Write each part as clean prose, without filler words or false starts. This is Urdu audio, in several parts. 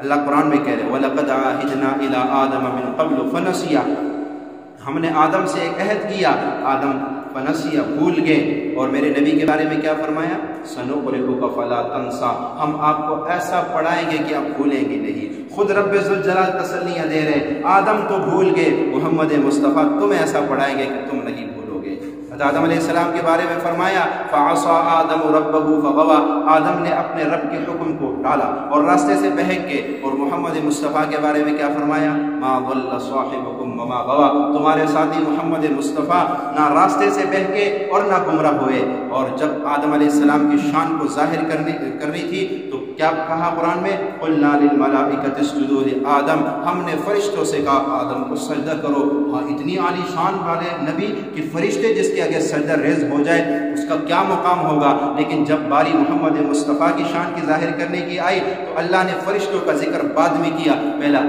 اللہ قرآن میں کہہ رہے وَلَقَدْ عَاهِدْنَا إِلَىٰ آدَمَ مِن قَبْلُ فَنَسِيَ، ہم نے آدم سے ایک عہد کیا، آدم فنسیہ بھول گئے، اور میرے نبی کے بارے میں کیا فرمایا؟ سَنُقْرِئُكَ فَلَا تَنسَىٰ، ہم آپ کو ایسا پڑھائیں گے کہ آپ بھولیں گے نہیں۔ خود رب ذوالجلال تسلیاں دے رہے، آدم تو بھول گئے، محمد مصطفیٰ تمہیں ایسا پڑھائیں گے کہ تم نہیں بھولو گے۔ آدم علیہ السلام کے بارے میں فرمایا فَعَصَىٰ آدَمُ رَبَّهُ فَغَوَىٰ، آدم نے اپنے رب کے حکم کو ٹالا اور راستے سے بہک گئے۔ اور محمد مصطفیٰ کے بارے میں کیا فرمایا؟ مَا ضَلَّ صَاحِبُكُمْ وَمَا غَوَىٰ، تمہارے ساتھی محمد مصطفیٰ نہ راستے سے بہکے اور نہ گمراہ ہوئے۔ اور جب آدم علیہ السلام کی شان کو ظاہر کرنی تھی تو کیا کہا قرآن میں؟ قُلْنَا لِلْمَلَائِكَةِ اسْجُدُوا لِآدَمَ، ہم نے فرشتوں سے کہا آدم کو سجدہ کرو۔ ہاں اتنی عالی شان والے نبی کہ فرشتے جس کے آگے سجدہ ریز ہو جائے اس کا کیا مقام ہوگا، لیکن جب باری محمد مصطفیٰ کی شان کی ظاہر کرنے کی آئی تو اللہ نے فرشتوں کا ذکر بعد میں کیا، پہلا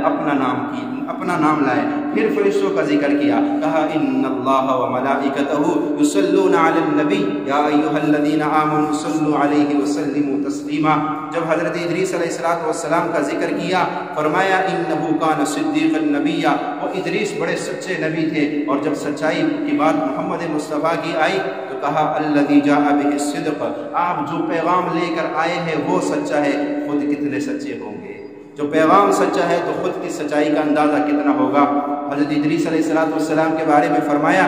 اپنا نام لائے، پھر فرشتوں کا ذکر کیا، کہا ان اللہ وملائکتہ یصلون علی النبی یا ایھا الذین آمنوا صلوا علیہ وسلموا تسلیما۔ جب حضرت ادریس علیہ السلام کا ذکر کیا فرمایا انہ کان صدیقا نبیا، وہ ادریس بڑے سچے نبی تھے، اور جب سچائی کی بات محمد مصطفیٰ کی آئی تو کہا الذی جاء بہ الصدق، آپ جو پیغام لے کر آئے ہیں وہ سچا ہے، خود کتنے سچے ہوں گے۔ جو پیغام سچا ہے تو خود کی سچائی کا اندازہ کتنا ہوگا۔ حضرت ادریس علیہ السلام کے بارے میں فرمایا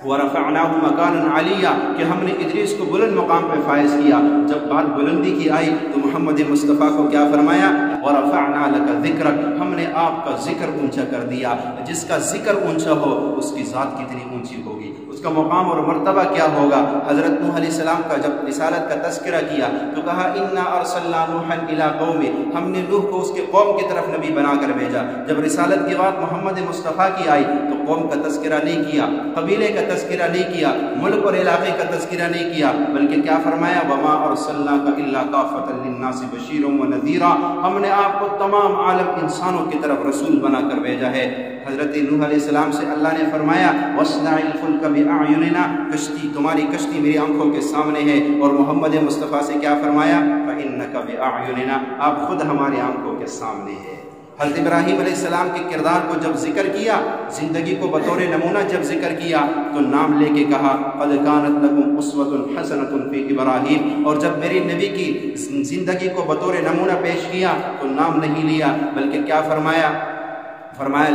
وَرَفَعْنَاهُ مَكَانًا عَلِيًّا، کہ ہم نے ادریس کو بلند مقام پہ فائز کیا۔ جب بات بلندی کی آئی تو محمد مصطفیٰ کو کیا فرمایا؟ وَرَفَعْنَا لَكَ ذِكْرَكَ، ہم نے آپ کا ذکر اونچا کر دیا۔ جس کا ذکر اونچا ہو اس کی ذات کتنی اونچی ہوگی، اس کا مقام اور مرتبہ کیا ہوگا۔ حضرت نوح علیہ السلام کا جب رسالت کا تذکرہ کیا تو کہا اِنَّا أَرْسَلْنَا نُوحًا إِلَىٰ قَوْمِهِ، ہم نے نوح کو اس کے قوم کی طرف نبی بنا کر بھیجا۔ جب رسالت کی بات محمد مصطفیٰ کی آئی تو قوم کا تذکرہ نہیں کیا، قبیلے کا تذکرہ نہیں کیا، ملک اور علاقے کا تذکرہ نہیں کیا، بلکہ کیا فرمایا وَمَا أَرْسَلْنَاكَ إِلَّا كَافَّةً لِلنَّاسِ بَشِيرًا وَنَذِيرًا، ہم نے آپ کو تمام عالم انسانوں کی طرف رسول بنا کر بھیجا ہے۔ حضرت نوح علیہ السلام سے اللہ نے فرمایا وَاصْنَعِ الْفُلْكَ بِأَعْيُنِنَا، کشتی تمہاری کشتی میری آنکھوں کے سامنے ہے۔ اور محمد مصطفیٰ سے کیا فرمایا فَإِنَّكَ بِأَعْيُنِنَا، آپ خود ہماری آنکھوں کے سامنے ہے۔ حضرت ابراہیم علیہ السلام کے کردار کو جب ذکر کیا، زندگی کو بطور نمونہ جب ذکر کیا تو نام لے کے کہا قَدْ كَانَتْ لَكُمْ أُسْوَةٌ حَسَنَةٌ فِي إِبْرَاهِيمَ، اور جب میری نبی کی زندگی کو بطور نمونہ پیش کیا تو نام نہیں لیا، بلکہ کیا فرمایا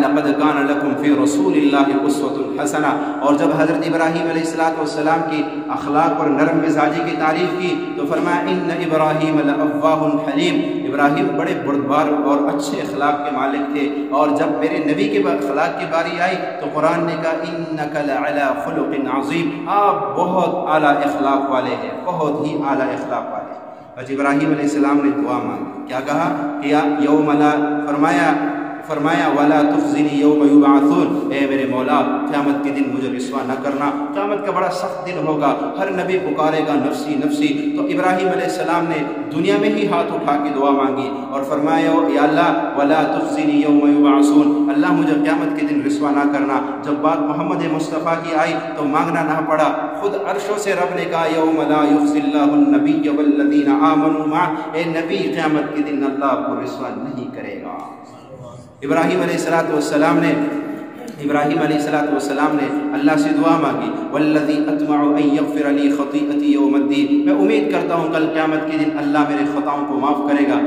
لَقَدْ كَانَ لَكُمْ فِي رَسُولِ اللَّهِ أُسْوَةٌ حَسَنَةٌ۔ اور جب حضرت ابراہیم علیہ السلام کی اخلاق اور نرم مزاجی کی تعریف کی تو فرمایا إِنَّ إِبْرَاهِيمَ لَأَوَّاهٌ حَلِيمٌ، ابراہیم بڑے بردبار اور اچھے اخلاق کے مالک تھے۔ اور جب میرے نبی کے اخلاق کی باری آئی تو قرآن نے کہا إِنَّكَ لَعَلَىٰ خُلُقٍ عَظِيمٍ، آپ بہت اعلیٰ اخلاق والے ہیں، بہت ہی اعلیٰ اخلاق والے ہیں۔ اور ابراہیم علیہ السلام نے دعا مانگی، کیا کہا کہ یوم لا فرمایا وَلَا تُخْزِنِي يَوْمَ يُبْعَثُونَ، اے میرے مولا قیامت کے دن مجھے رسوا نہ کرنا، قیامت کا بڑا سخت دن ہوگا، ہر نبی پکارے گا نفسی نفسی۔ تو ابراہیم علیہ السلام نے دنیا میں ہی ہاتھ اٹھا کے دعا مانگی اور فرمایا یا اللہ وَلَا تُخْزِنِي يَوْمَ يُبْعَثُونَ، اللہ مجھے قیامت کے دن رسوا نہ کرنا۔ جب بات محمد مصطفیٰ کی آئی تو مانگنا نہ پڑا، خود عرشوں سے رب نے کہا یوم لا یخزی اللہ النبی والذین آمنوا معہ، اے نبی قیامت کے دن اللہ آپ کو رسوا نہیں کرے گا۔ ابراہیم علیہ السلام نے اللہ سے دعا مانگی والذی اطمع ان یغفر لی خطیئتی یوم الدین، میں امید کرتا ہوں کل قیامت کے دن اللہ میرے خطاؤں کو معاف کرے گا۔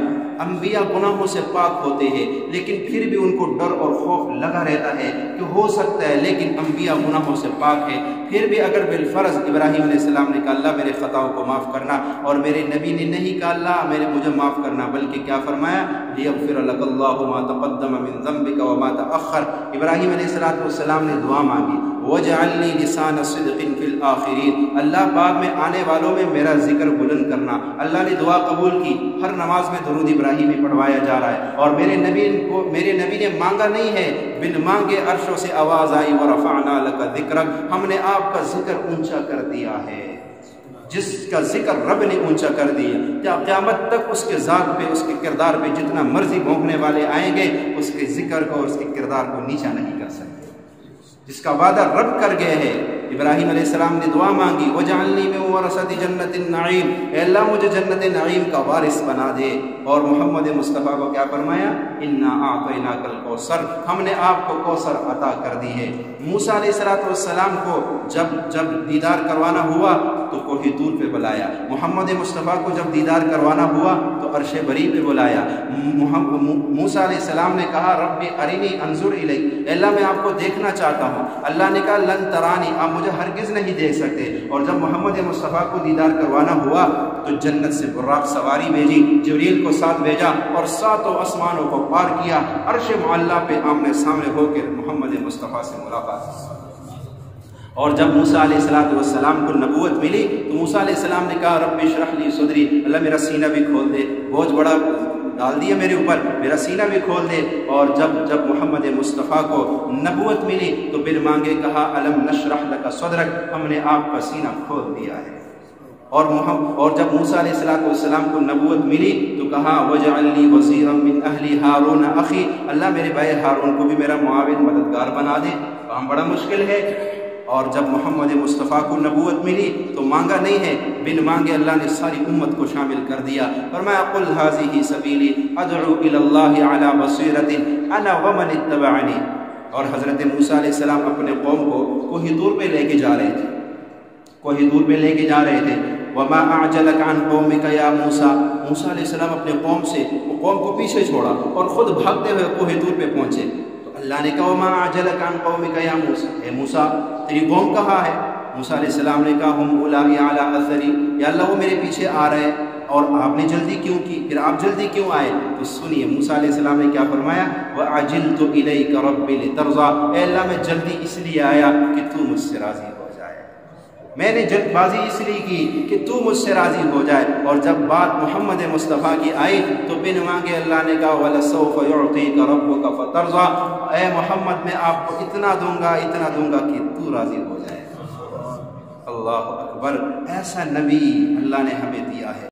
انبیاء گناہوں سے پاک ہوتے ہیں لیکن پھر بھی ان کو ڈر اور خوف لگا رہتا ہے کہ ہو سکتا ہے، لیکن انبیاء گناہوں سے پاک ہیں، پھر بھی اگر بالفرض ابراہیم علیہ السلام نے کہا اللہ میرے خطاؤں کو معاف کرنا، اور میرے نبی نے نہیں کہا اللہ مجھے معاف کرنا، بلکہ کیا فرمایا لیغفر لک اللہ ما تقدم من ذنبک وما تأخر۔ ابراہیم علیہ السلام نے دعا مانگی وَاجْعَلْنِي لِسَانَ صِدْقٍ فِي الْآخِرِينَ، اللہ بعد میں آنے والوں میں میرا ذکر بلند کرنا۔ اللہ نے دعا قبول کی، ہر نماز میں درود ابراہیمی پڑھوایا جا رہا ہے، اور میرے نبی نے مانگا نہیں ہے، بن مانگے عرشوں سے آواز آئی وَرَفَعْنَا لَكَ ذِكْرَكَ، ہم نے آپ کا ذکر اونچا کر دیا ہے۔ جس کا ذکر رب نے اونچا کر دیا، کیا قیامت تک اس کے ذات پہ، اس کے کردار پہ جتنا مرضی بھونکنے والے آئیں گے اس کے ذکر کو اور اس کے کردار کو نیچا نہیں کر سکتے۔ جس کا وعدہ رب کر گئے ہیں ابراہیم علیہ السلام نے دعا مانگی وجعلنی من ورثۃ جنت النعیم، اے اللہ مجھے جنت نعیم کا وارث بنا دے۔ اور محمد مصطفیٰ کو کیا فرمایا؟ انا اعطیناک الکوثر، ہم نے آپ کو کوثر عطا کر دی ہے۔ موسیٰ علیہ السلام کو جب دیدار کروانا ہوا تو کوہ طور پہ بلایا، محمد مصطفیٰ کو جب دیدار کروانا ہوا تو عرش بری پہ بلایا۔ موسیٰ علیہ السلام نے کہا رب ارنی انظر الیک، اے اللہ میں آپ کو دیکھنا چاہتا ہوں۔ اللہ نے کہا لن ترانی، آپ مجھے ہرگز نہیں دیکھ سکتے۔ اور جب محمد مصطفیٰ کو دیدار کروانا ہوا تو جنت سے براق سواری بھیجی، جبریل کو ساتھ بھیجا اور ساتوں آسمانوں کو پار کیا، عرش معلیٰ پہ آمنے سامنے ہو کر محمد مصطفیٰ سے ملاقات۔ اور جب موسیٰ علیہ السلام کو نبوت ملی تو موسیٰ علیہ السلام نے کہا رب اشرح لی صدری، اللہ میرا سینہ بھی کھول دے، بوجھ بڑا ڈال دیا میرے اوپر، میرا سینہ بھی کھول دے۔ اور جب محمد مصطفیٰ کو نبوت ملی تو بن مانگے کہا الم نشرح لک صدرک، ہم نے آپ کا سینہ کھول دیا ہے۔ اور جب موسیٰ علیہ السلام کو نبوت ملی تو کہا وجعل لی وزیرا من اہلی ہارون اخی، اللہ میرے بھائی ہارون کو بھی میرا معاون مددگار بنا دے، کام بڑا مشکل ہے۔ اور جب محمد مصطفیٰ کو نبوت ملی تو مانگا نہیں ہے، بن مانگے اللہ نے ساری امت کو شامل کر دیا۔ فرمایا قل ھذہ سبیلی ادعو الی اللہ علی بصیرۃ انا ومن اتبعنی۔ اور حضرت موسیٰ علیہ السلام اپنے قوم کو کوہ طور پہ لے کے جا رہے تھے، وما اعجلک عن قومک یا موسیٰ، موسیٰ علیہ السلام اپنے قوم سے وہ قوم کو پیچھے چھوڑا اور خود بھاگتے ہوئے کوہ طور پہ پہنچے تو اللہ نے کہا وما اعجلک عن قومک یا موسیٰ، اے موسیٰ تیری قوم کہاں ہے؟ موسیٰ علیہ السلام نے کہا ہم اولائی علی اثری، یا اللہ وہ میرے پیچھے آ رہے ہیں، اور آپ نے جلدی کیوں کی؟ پھر آپ جلدی کیوں آئے؟ تو سنیے موسیٰ علیہ السلام نے کیا فرمایا وَعَجِلْتُ إِلَيْكَ رَبِّ لِتَرْضَىٰ، اے اللہ میں جلدی اس لیے آیا کہ تو مجھ سے راضی ہو جائے، میں نے جلد بازی اس لیے کی کہ تو مجھ سے راضی ہو جائے۔ اور جب بات محمد مصطفیٰ کی آئی تو بن مانگے اللہ نے کہا وَلَسَوْفَ يُعْطِيكَ رَبُّكَ فَتَرْضَىٰ، اے محمد میں آپ کو اتنا دوں گا کہ تو راضی ہو جائے۔ اللہ اکبر، ایسا نبی اللہ نے ہمیں دیا ہے۔